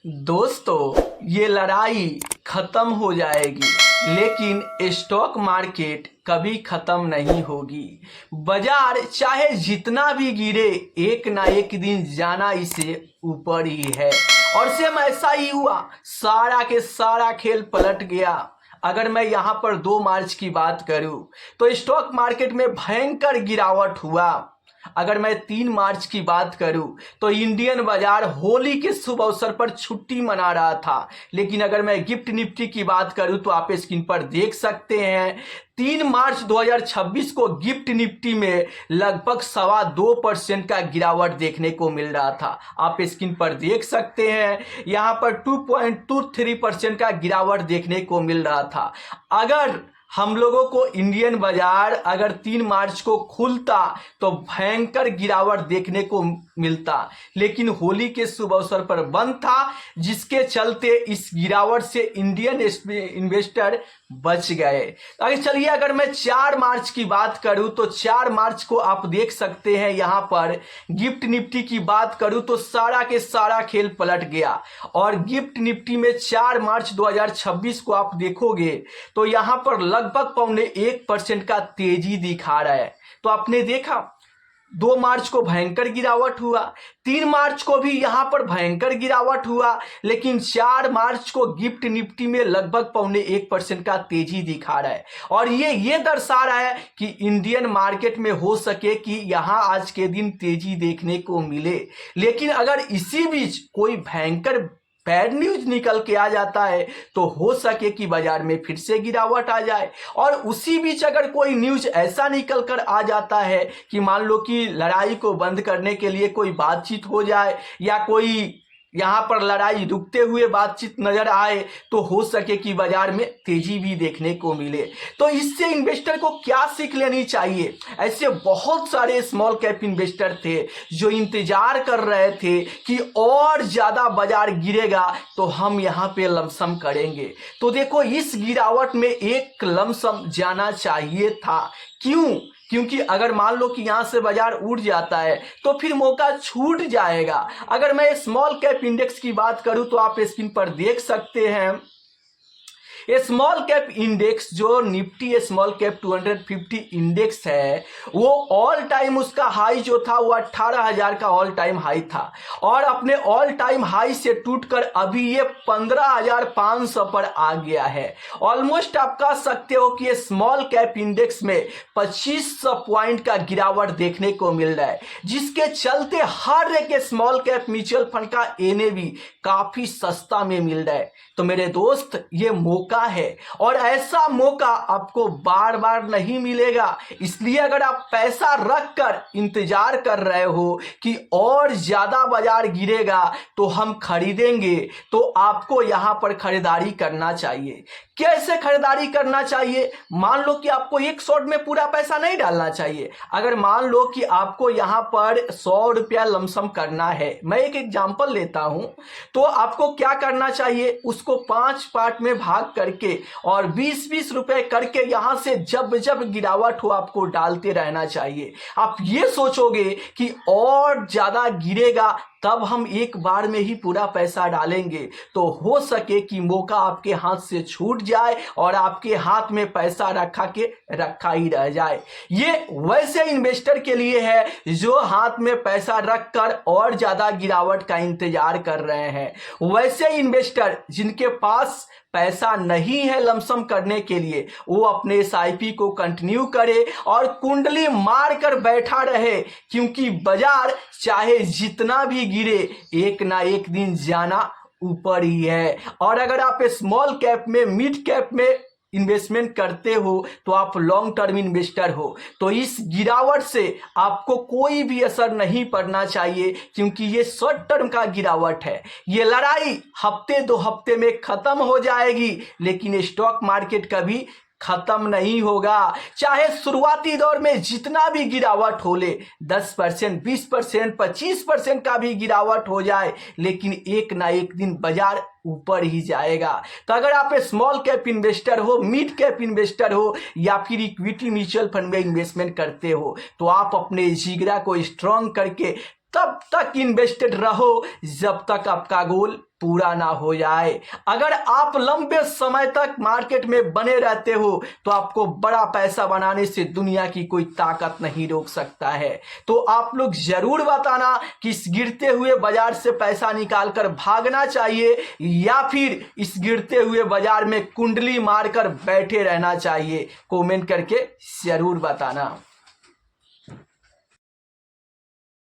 दोस्तों, ये लड़ाई खत्म हो जाएगी लेकिन स्टॉक मार्केट कभी खत्म नहीं होगी। बाजार चाहे जितना भी गिरे, एक ना एक दिन जाना इसे ऊपर ही है। और सेम ऐसा ही हुआ, सारा के सारा खेल पलट गया। अगर मैं यहाँ पर 2 मार्च की बात करूँ तो स्टॉक मार्केट में भयंकर गिरावट हुआ। अगर मैं 3 मार्च की बात करूं तो इंडियन बाजार होली के शुभ अवसर पर छुट्टी मना रहा था। लेकिन अगर मैं गिफ्ट निफ्टी की बात करूं तो आप स्क्रीन पर देख सकते हैं 3 मार्च 2026 को गिफ्ट निफ्टी में लगभग 2.25% का गिरावट देखने को मिल रहा था। आप स्क्रीन पर देख सकते हैं यहां पर 2.23% का गिरावट देखने को मिल रहा था। अगर हम लोगों को इंडियन बाजार अगर 3 मार्च को खुलता तो भयंकर गिरावट देखने को मिलता, लेकिन होली के शुभ अवसर पर बंद था, जिसके चलते इस गिरावट से इंडियन इन्वेस्टर बच गए। आगे चलिए, अगर मैं 4 मार्च की बात करूं तो 4 मार्च को आप देख सकते हैं यहां पर गिफ्ट निफ्टी की बात करूं तो सारा के सारा खेल पलट गया। और गिफ्ट निफ्टी में 4 मार्च 2026 को आप देखोगे तो यहां पर लगभग 0.25% का तेजी दिखा रहा है। तो आपने देखा 2 मार्च को भयंकर गिरावट हुआ, 3 मार्च को भी यहां पर भयंकर गिरावट हुआ, लेकिन 4 मार्च को गिफ्ट निफ्टी में लगभग 0.1% का तेजी दिखा रहा है। और ये दर्शा रहा है कि इंडियन मार्केट में हो सके कि यहां आज के दिन तेजी देखने को मिले। लेकिन अगर इसी बीच कोई भयंकर बैड न्यूज निकल के आ जाता है तो हो सके कि बाजार में फिर से गिरावट आ जाए। और उसी बीच अगर कोई न्यूज ऐसा निकल कर आ जाता है कि मान लो कि लड़ाई को बंद करने के लिए कोई बातचीत हो जाए या कोई यहाँ पर लड़ाई रुकते हुए बातचीत नजर आए, तो हो सके कि बाजार में तेजी भी देखने को मिले। तो इससे इन्वेस्टर को क्या सीख लेनी चाहिए? ऐसे बहुत सारे स्मॉल कैप इन्वेस्टर थे जो इंतजार कर रहे थे कि और ज्यादा बाजार गिरेगा तो हम यहाँ पे लमसम करेंगे। तो देखो, इस गिरावट में एक लमसम जाना चाहिए था। क्यों? क्योंकि अगर मान लो कि यहां से बाजार उड़ जाता है तो फिर मौका छूट जाएगा। अगर मैं स्मॉल कैप इंडेक्स की बात करूं तो आप स्क्रीन पर देख सकते हैं स्मॉल कैप इंडेक्स जो निफ्टी स्मॉल कैप 250 इंडेक्स है, वो ऑल टाइम उसका हाई जो था वो 18,000 का ऑल टाइम हाई था। और अपने ऑल टाइम हाई से टूटकर अभी ये 15,500 पर आ गया है। ऑलमोस्ट आप कह सकते हो कि ये स्मॉल कैप इंडेक्स में 2500 पॉइंट का गिरावट देखने को मिल रहा है, जिसके चलते हर एक स्मॉल कैप म्यूचुअल फंड का एनएवी काफी सस्ता में मिल रहा है। तो मेरे दोस्त, ये मौका है और ऐसा मौका आपको बार बार नहीं मिलेगा। इसलिए अगर आप पैसा रख कर इंतजार कर रहे हो कि और ज्यादा बाजार गिरेगा तो हम खरीदेंगे, तो आपको यहां पर खरीदारी करना चाहिए। कैसे खरीदारी करना चाहिए? मान लो कि आपको एक शॉट में पूरा पैसा नहीं डालना चाहिए। अगर मान लो कि आपको यहां पर 100 रुपया लमसम करना है, मैं एक एग्जांपल लेता हूं, तो आपको क्या करना चाहिए? उसको 5 पार्ट में भाग करके और 20-20 रुपए करके यहां से जब जब गिरावट हो आपको डालते रहना चाहिए। आप ये सोचोगे कि और ज्यादा गिरेगा तब हम एक बार में ही पूरा पैसा डालेंगे, तो हो सके कि मौका आपके हाथ से छूट जाए और आपके हाथ में पैसा रखा ही रह जाए। ये वैसे इन्वेस्टर के लिए है जो हाथ में पैसा रखकर और ज्यादा गिरावट का इंतजार कर रहे हैं। वैसे इन्वेस्टर जिनके पास पैसा नहीं है लमसम करने के लिए, वो अपने एसआईपी को कंटिन्यू करे और कुंडली मार कर बैठा रहे, क्योंकि बाजार चाहे जितना भी गिरे, एक ना एक दिन जाना ऊपर ही है। और अगर आप स्मॉल कैप में, मिड कैप में इन्वेस्टमेंट करते हो तो आप लॉन्ग टर्म इन्वेस्टर हो, तो इस गिरावट से आपको कोई भी असर नहीं पड़ना चाहिए, क्योंकि ये शॉर्ट टर्म का गिरावट है। ये लड़ाई हफ्ते 2 हफ्ते में खत्म हो जाएगी, लेकिन स्टॉक मार्केट कभी खत्म नहीं होगा। चाहे शुरुआती दौर में जितना भी गिरावट हो ले, 10%, 20%, 25% का भी गिरावट हो जाए, लेकिन एक ना एक दिन बाजार ऊपर ही जाएगा। तो अगर आप स्मॉल कैप इन्वेस्टर हो, मिड कैप इन्वेस्टर हो या फिर इक्विटी म्यूचुअल फंड में इन्वेस्टमेंट करते हो, तो आप अपने जिगरा को स्ट्रांग करके तब तक इन्वेस्टेड रहो जब तक आपका गोल पूरा ना हो जाए। अगर आप लंबे समय तक मार्केट में बने रहते हो तो आपको बड़ा पैसा बनाने से दुनिया की कोई ताकत नहीं रोक सकता है। तो आप लोग जरूर बताना कि इस गिरते हुए बाजार से पैसा निकालकर भागना चाहिए या फिर इस गिरते हुए बाजार में कुंडली मारकर बैठे रहना चाहिए। कमेंट करके जरूर बताना।